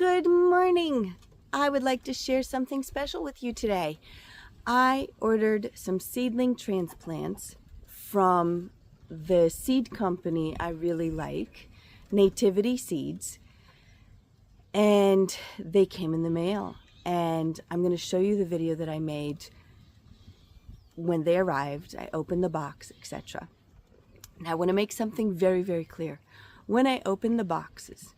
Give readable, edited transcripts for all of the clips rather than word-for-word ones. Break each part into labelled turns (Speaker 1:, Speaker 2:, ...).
Speaker 1: Good morning. I would like to share something special with you today. I ordered some seedling transplants from the seed company I really like, Nativity Seeds, and they came in the mail. And I'm going to show you the video that I made when they arrived. I opened the box, etc. Now I want to make something very, very clear. When I opened the boxes,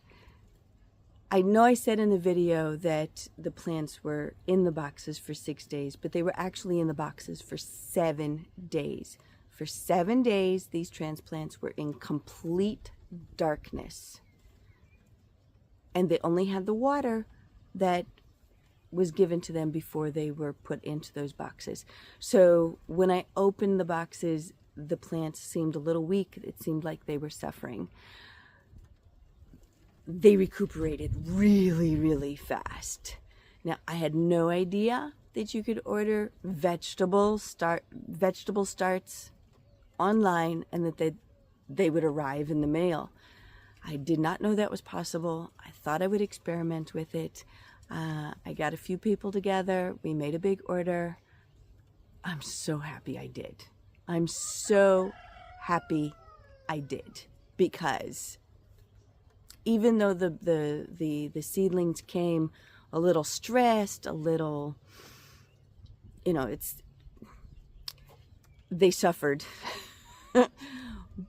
Speaker 1: I know I said in the video that the plants were in the boxes for 6 days, but they were actually in the boxes for 7 days. For 7 days, these transplants were in complete darkness. And they only had the water that was given to them before they were put into those boxes. So when I opened the boxes, the plants seemed a little weak. It seemed like they were suffering. They recuperated really, really fast. Now, I had no idea that you could order vegetable starts online and that they would arrive in the mail. I did not know that was possible. I thought I would experiment with it. I got a few people together. We made a big order. I'm so happy I did. I'm so happy I did, because even though the seedlings came a little stressed, a little, they suffered,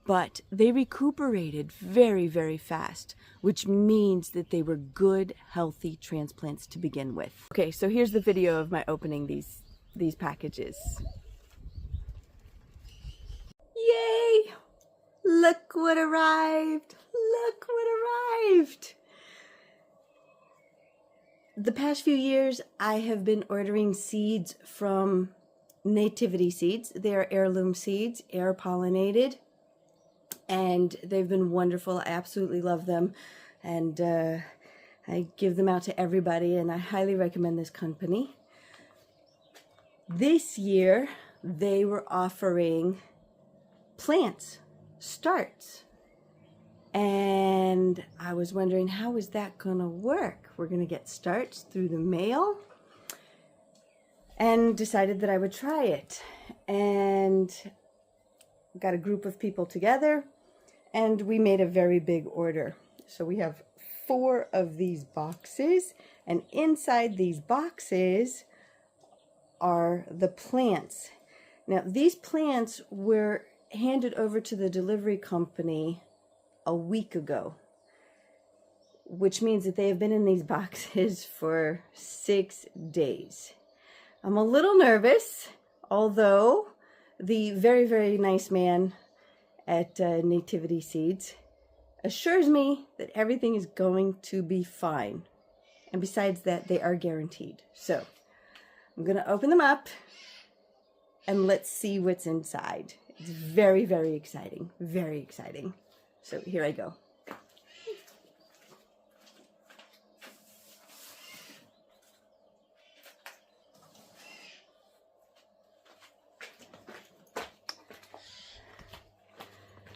Speaker 1: but they recuperated very, very fast, which means that they were good, healthy transplants to begin with. Okay, so here's the video of my opening these packages. Yay! Look what arrived! Look what arrived! The past few years, I have been ordering seeds from Nativity Seeds. They are heirloom seeds, air pollinated, and they've been wonderful. I absolutely love them, and I give them out to everybody, and I highly recommend this company. This year, they were offering plants, starts. And I was wondering, how is that going to work? We're going to get starts through the mail, and decided that I would try it. And got a group of people together, and we made a very big order. So we have 4 of these boxes, and inside these boxes are the plants. Now, these plants were handed over to the delivery company a week ago, which means that they have been in these boxes for 6 days. I'm a little nervous, although the very, very nice man at Nativity Seeds assures me that everything is going to be fine. And besides that, they are guaranteed. So I'm going to open them up and let's see what's inside. It's very, very exciting. Very exciting. So here I go.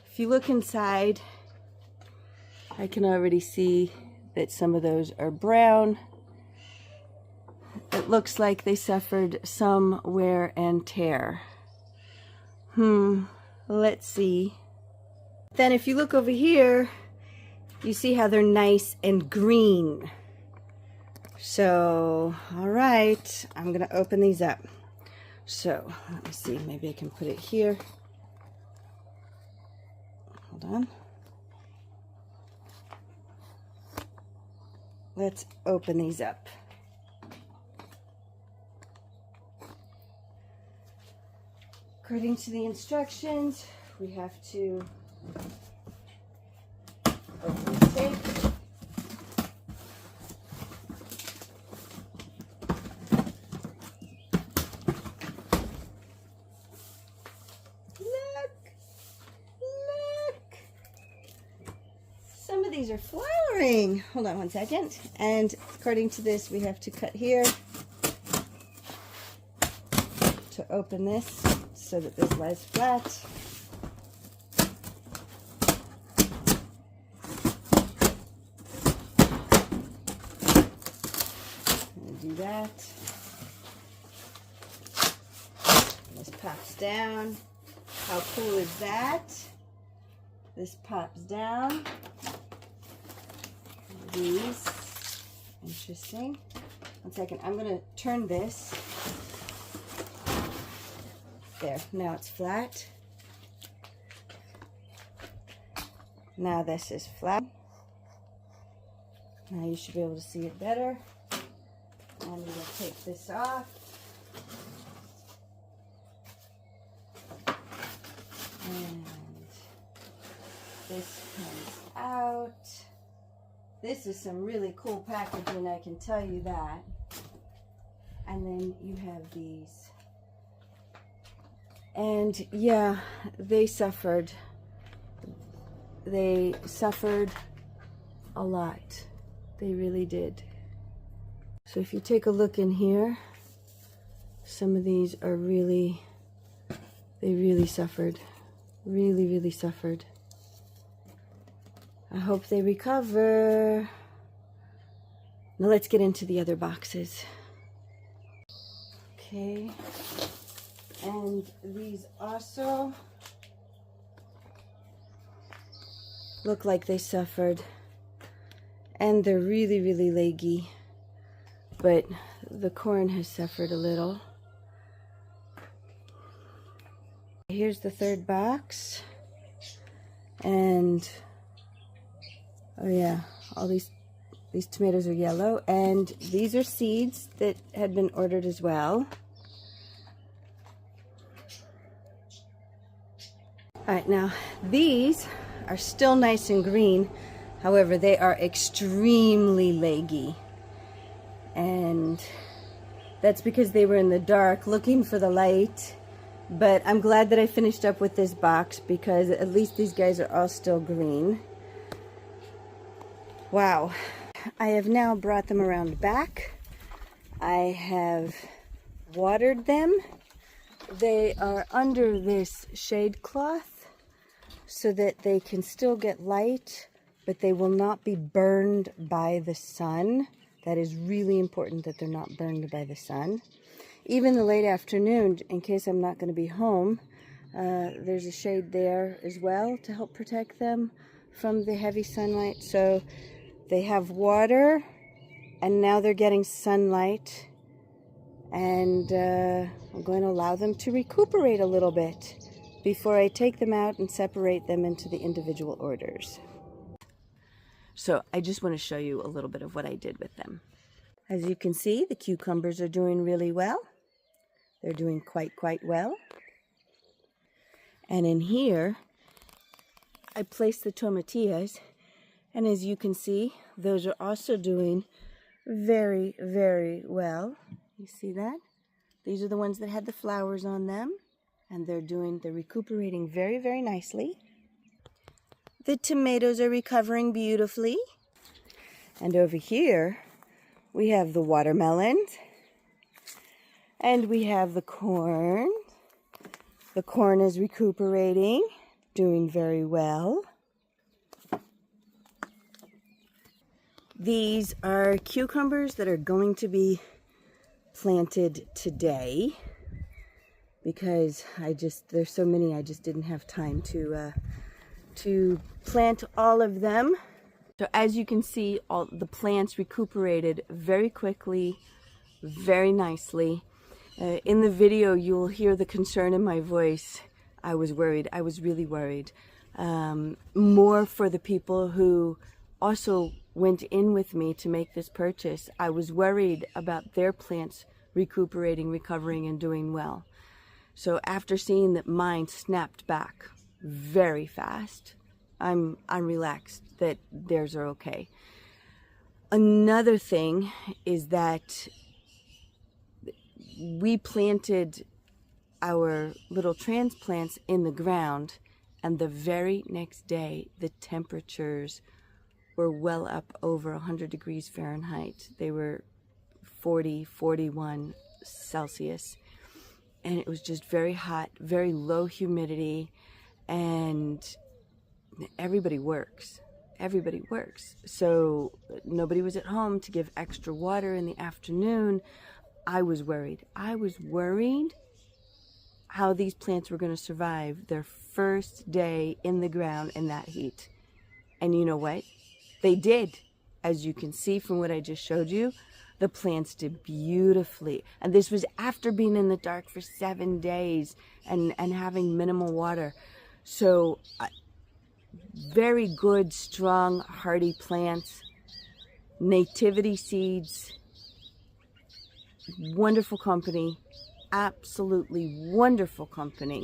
Speaker 1: If you look inside, I can already see that some of those are brown. It looks like they suffered some wear and tear. Let's see. Then if you look over here, you see how they're nice and green. So, all right, I'm gonna open these up. So, let me see, maybe I can put it here. Hold on. Let's open these up. According to the instructions, we have to open the tape. Look! Some of these are flowering. Hold on one second. And according to this, we have to cut here to open this so that this lies flat. do that. This pops down. How cool is that? This pops down. These. Interesting. One second. I'm going to turn this. There. Now it's flat. Now this is flat. Now you should be able to see it better. I'm going to take this off. And this comes out. This is some really cool packaging, I can tell you that. And then you have these. And yeah, they suffered. They suffered a lot. They really did. So if you take a look in here, some of these are really, they really suffered. Really, really suffered. I hope they recover. Now let's get into the other boxes. Okay. And these also look like they suffered. And they're really, really leggy. But the corn has suffered a little. Here's the third box. And oh yeah, all these tomatoes are yellow, and these are seeds that had been ordered as well. All right, now these are still nice and green. However, they are extremely leggy. And that's because they were in the dark looking for the light. But I'm glad that I finished up with this box because at least these guys are all still green. Wow. I have now brought them around back. I have watered them. They are under this shade cloth so that they can still get light, but they will not be burned by the sun. That is really important that they're not burned by the sun. Even the late afternoon, in case I'm not going to be home, there's a shade there as well to help protect them from the heavy sunlight. So they have water, and now they're getting sunlight, and I'm going to allow them to recuperate a little bit before I take them out and separate them into the individual orders. So I just want to show you a little bit of what I did with them. As you can see, the cucumbers are doing really well. They're doing quite well. And in here, I placed the tomatillas. And as you can see, those are also doing very well. You see that? These are the ones that had the flowers on them. And they're recuperating very nicely. The tomatoes are recovering beautifully. And over here, we have the watermelons. And we have the corn. The corn is recuperating, doing very well. These are cucumbers that are going to be planted today because there's so many, I just didn't have time to plant all of them. So as you can see, all the plants recuperated very quickly, very nicely. In the video, you'll hear the concern in my voice. I was worried. I was really worried. More for the people who also went in with me to make this purchase. I was worried about their plants recuperating, recovering, and doing well. So after seeing that mine snapped back very fast, I'm relaxed that theirs are okay. Another thing is that we planted our little transplants in the ground, and the very next day the temperatures were well up over 100 degrees Fahrenheit. They were 40, 41 Celsius, and it was just very hot, very low humidity, and everybody works. everybody works. So nobody was at home to give extra water in the afternoon. I was worried. I was worried how these plants were going to survive their first day in the ground in that heat. And you know what? They did. As you can see from what I just showed you, the plants did beautifully. And this was after being in the dark for 7 days and having minimal water. So very good, strong, hardy plants. Nativity seeds. Wonderful company. Absolutely wonderful company.